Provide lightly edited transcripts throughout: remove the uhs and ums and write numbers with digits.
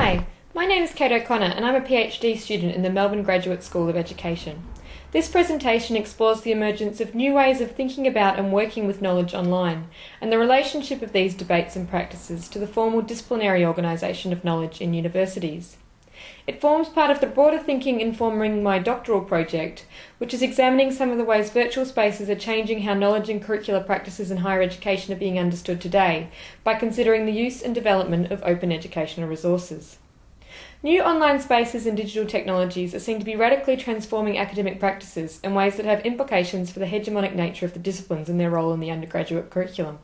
Hi, my name is Kate O'Connor and I'm a PhD student in the Melbourne Graduate School of Education. This presentation explores the emergence of new ways of thinking about and working with knowledge online, and the relationship of these debates and practices to the formal disciplinary organisation of knowledge in universities. It forms part of the broader thinking informing my doctoral project, which is examining some of the ways virtual spaces are changing how knowledge and curricular practices in higher education are being understood today, by considering the use and development of open educational resources. New online spaces and digital technologies are seen to be radically transforming academic practices in ways that have implications for the hegemonic nature of the disciplines and their role in the undergraduate curriculum.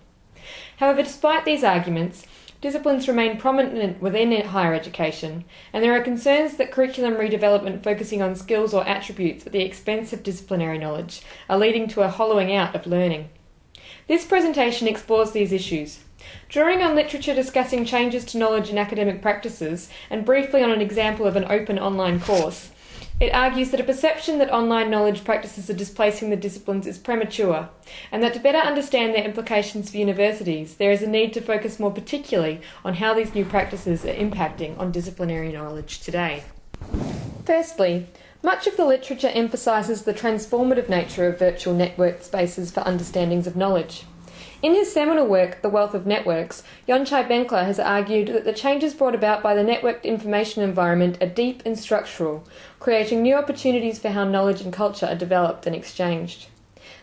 However, despite these arguments, disciplines remain prominent within higher education, and there are concerns that curriculum redevelopment focusing on skills or attributes at the expense of disciplinary knowledge are leading to a hollowing out of learning. This presentation explores these issues, drawing on literature discussing changes to knowledge in academic practices, and briefly on an example of an open online course. It argues that a perception that online knowledge practices are displacing the disciplines is premature, and that to better understand their implications for universities, there is a need to focus more particularly on how these new practices are impacting on disciplinary knowledge today. Firstly, much of the literature emphasises the transformative nature of virtual network spaces for understandings of knowledge. In his seminal work, The Wealth of Networks, Yonchai Benkler has argued that the changes brought about by the networked information environment are deep and structural, creating new opportunities for how knowledge and culture are developed and exchanged.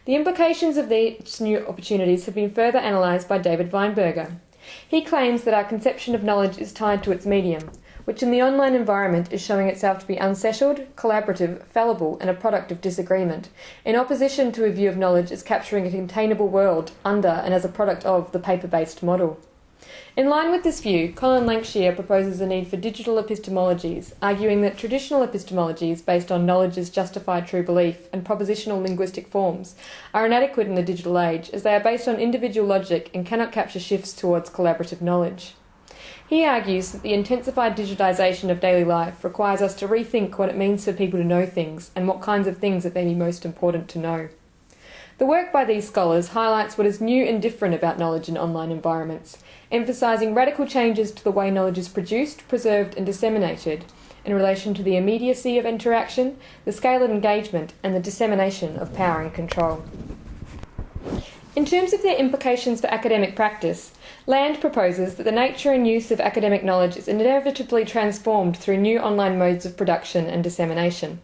The implications of these new opportunities have been further analysed by David Weinberger. He claims that our conception of knowledge is tied to its medium, which in the online environment is showing itself to be unsettled, collaborative, fallible, and a product of disagreement, in opposition to a view of knowledge as capturing a containable world under and as a product of the paper-based model. In line with this view, Colin Lancashire proposes the need for digital epistemologies, arguing that traditional epistemologies based on knowledge as justified true belief and propositional linguistic forms are inadequate in the digital age, as they are based on individual logic and cannot capture shifts towards collaborative knowledge. He argues that the intensified digitisation of daily life requires us to rethink what it means for people to know things and what kinds of things it may be most important to know. The work by these scholars highlights what is new and different about knowledge in online environments, emphasising radical changes to the way knowledge is produced, preserved and disseminated in relation to the immediacy of interaction, the scale of engagement and the dissemination of power and control. In terms of their implications for academic practice, Land proposes that the nature and use of academic knowledge is inevitably transformed through new online modes of production and dissemination.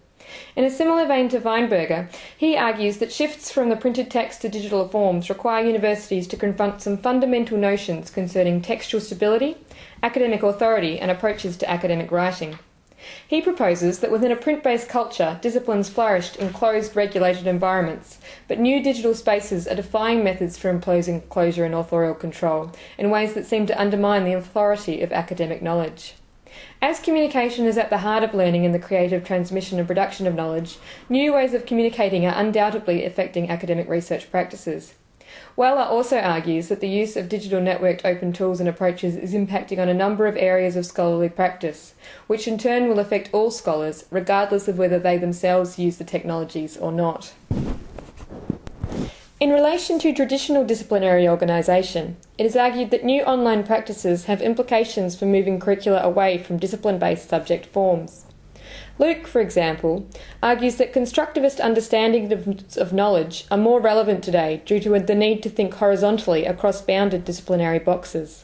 In a similar vein to Weinberger, he argues that shifts from the printed text to digital forms require universities to confront some fundamental notions concerning textual stability, academic authority, and approaches to academic writing. He proposes that within a print-based culture, disciplines flourished in closed, regulated environments, but new digital spaces are defying methods for imposing closure and authorial control in ways that seem to undermine the authority of academic knowledge. As communication is at the heart of learning and the creative transmission and production of knowledge, new ways of communicating are undoubtedly affecting academic research practices. Weller also argues that the use of digital networked open tools and approaches is impacting on a number of areas of scholarly practice, which in turn will affect all scholars, regardless of whether they themselves use the technologies or not. In relation to traditional disciplinary organisation, it is argued that new online practices have implications for moving curricula away from discipline-based subject forms. Luke, for example, argues that constructivist understandings of knowledge are more relevant today due to the need to think horizontally across bounded disciplinary boxes.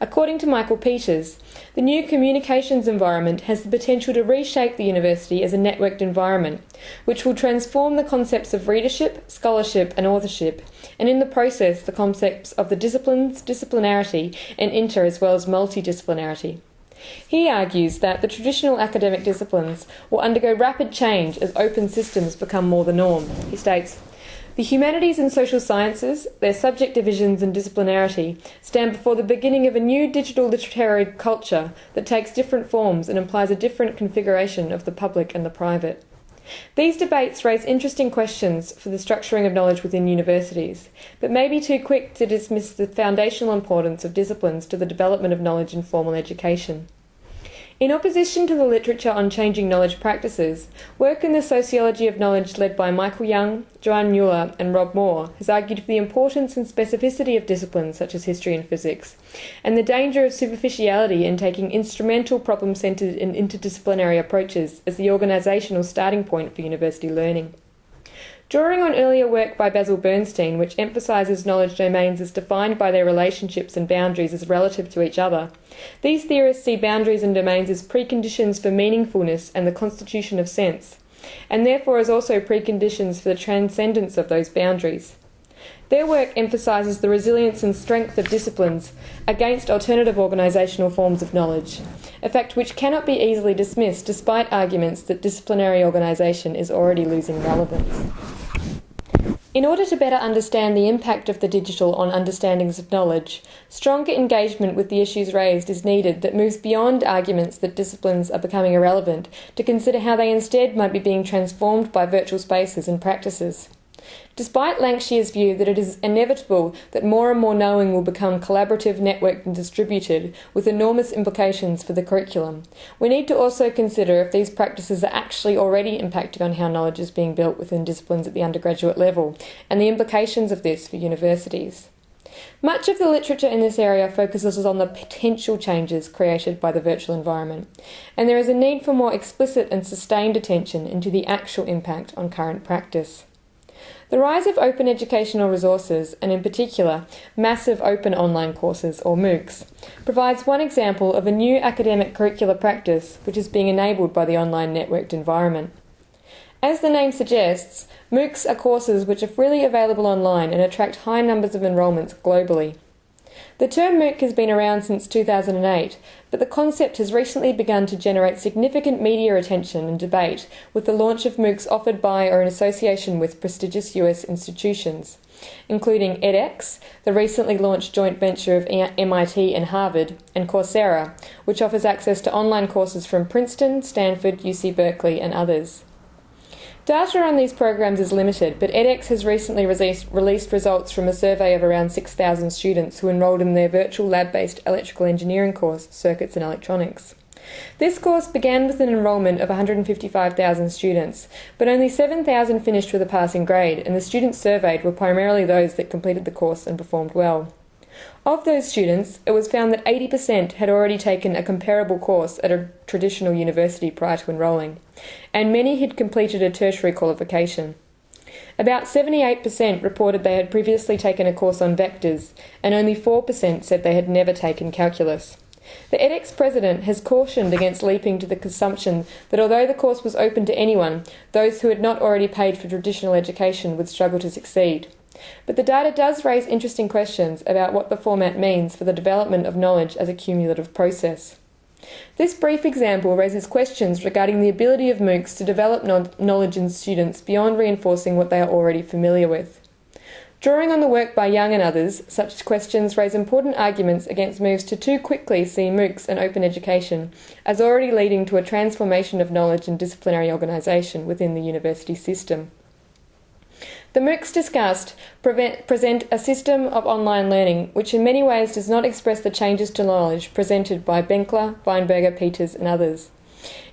According to Michael Peters, the new communications environment has the potential to reshape the university as a networked environment, which will transform the concepts of readership, scholarship and authorship, and in the process the concepts of the disciplines, disciplinarity and inter as well as multidisciplinarity. He argues that the traditional academic disciplines will undergo rapid change as open systems become more the norm. He states, "The humanities and social sciences, their subject divisions and disciplinarity, stand before the beginning of a new digital literary culture that takes different forms and implies a different configuration of the public and the private." These debates raise interesting questions for the structuring of knowledge within universities, but may be too quick to dismiss the foundational importance of disciplines to the development of knowledge in formal education. In opposition to the literature on changing knowledge practices, work in the sociology of knowledge led by Michael Young, Joanne Mueller and Rob Moore has argued for the importance and specificity of disciplines such as history and physics, and the danger of superficiality in taking instrumental problem-centred and interdisciplinary approaches as the organisational starting point for university learning. Drawing on earlier work by Basil Bernstein, which emphasises knowledge domains as defined by their relationships and boundaries as relative to each other, these theorists see boundaries and domains as preconditions for meaningfulness and the constitution of sense, and therefore as also preconditions for the transcendence of those boundaries. Their work emphasises the resilience and strength of disciplines against alternative organisational forms of knowledge, a fact which cannot be easily dismissed despite arguments that disciplinary organisation is already losing relevance. In order to better understand the impact of the digital on understandings of knowledge, stronger engagement with the issues raised is needed that moves beyond arguments that disciplines are becoming irrelevant to consider how they instead might be being transformed by virtual spaces and practices. Despite Lancashires' view that it is inevitable that more and more knowing will become collaborative, networked and distributed, with enormous implications for the curriculum, we need to also consider if these practices are actually already impacting on how knowledge is being built within disciplines at the undergraduate level, and the implications of this for universities. Much of the literature in this area focuses on the potential changes created by the virtual environment, and there is a need for more explicit and sustained attention into the actual impact on current practice. The rise of open educational resources, and in particular, massive open online courses, or MOOCs, provides one example of a new academic curricular practice which is being enabled by the online networked environment. As the name suggests, MOOCs are courses which are freely available online and attract high numbers of enrolments globally. The term MOOC has been around since 2008, but the concept has recently begun to generate significant media attention and debate with the launch of MOOCs offered by or in association with prestigious US institutions, including edX, the recently launched joint venture of MIT and Harvard, and Coursera, which offers access to online courses from Princeton, Stanford, UC Berkeley, and others. Data on these programs is limited, but edX has recently released results from a survey of around 6,000 students who enrolled in their virtual lab-based electrical engineering course, Circuits and Electronics. This course began with an enrolment of 155,000 students, but only 7,000 finished with a passing grade, and the students surveyed were primarily those that completed the course and performed well. Of those students, it was found that 80% had already taken a comparable course at a traditional university prior to enrolling, and many had completed a tertiary qualification. About 78% reported they had previously taken a course on vectors, and only 4% said they had never taken calculus. The edX president has cautioned against leaping to the assumption that although the course was open to anyone, those who had not already paid for traditional education would struggle to succeed. But the data does raise interesting questions about what the format means for the development of knowledge as a cumulative process. This brief example raises questions regarding the ability of MOOCs to develop knowledge in students beyond reinforcing what they are already familiar with. Drawing on the work by Young and others, such questions raise important arguments against moves to too quickly see MOOCs and open education as already leading to a transformation of knowledge and disciplinary organisation within the university system. The MOOCs discussed present a system of online learning which in many ways does not express the changes to knowledge presented by Benkler, Weinberger, Peters and others.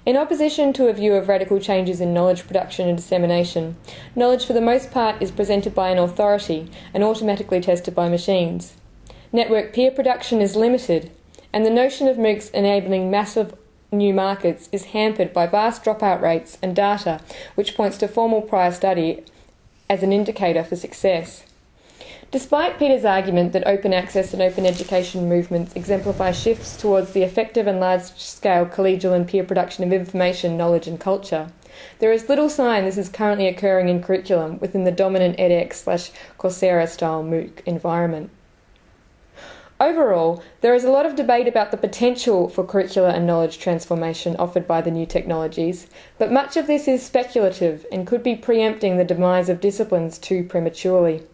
In opposition to a view of radical changes in knowledge production and dissemination, knowledge for the most part is presented by an authority and automatically tested by machines. Network peer production is limited, and the notion of MOOCs enabling massive new markets is hampered by vast dropout rates and data which points to formal prior study as an indicator for success. Despite Peter's argument that open access and open education movements exemplify shifts towards the effective and large-scale collegial and peer production of information, knowledge and culture, there is little sign this is currently occurring in curriculum within the dominant edX/Coursera-style MOOC environment. Overall, there is a lot of debate about the potential for curricular and knowledge transformation offered by the new technologies, but much of this is speculative and could be preempting the demise of disciplines too prematurely.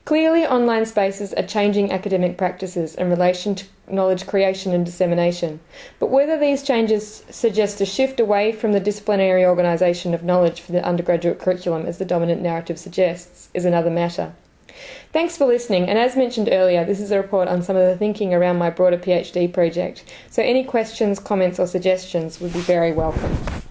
Clearly, online spaces are changing academic practices in relation to knowledge creation and dissemination, but whether these changes suggest a shift away from the disciplinary organisation of knowledge for the undergraduate curriculum as the dominant narrative suggests is another matter. Thanks for listening, and as mentioned earlier, this is a report on some of the thinking around my broader PhD project, so any questions, comments or suggestions would be very welcome.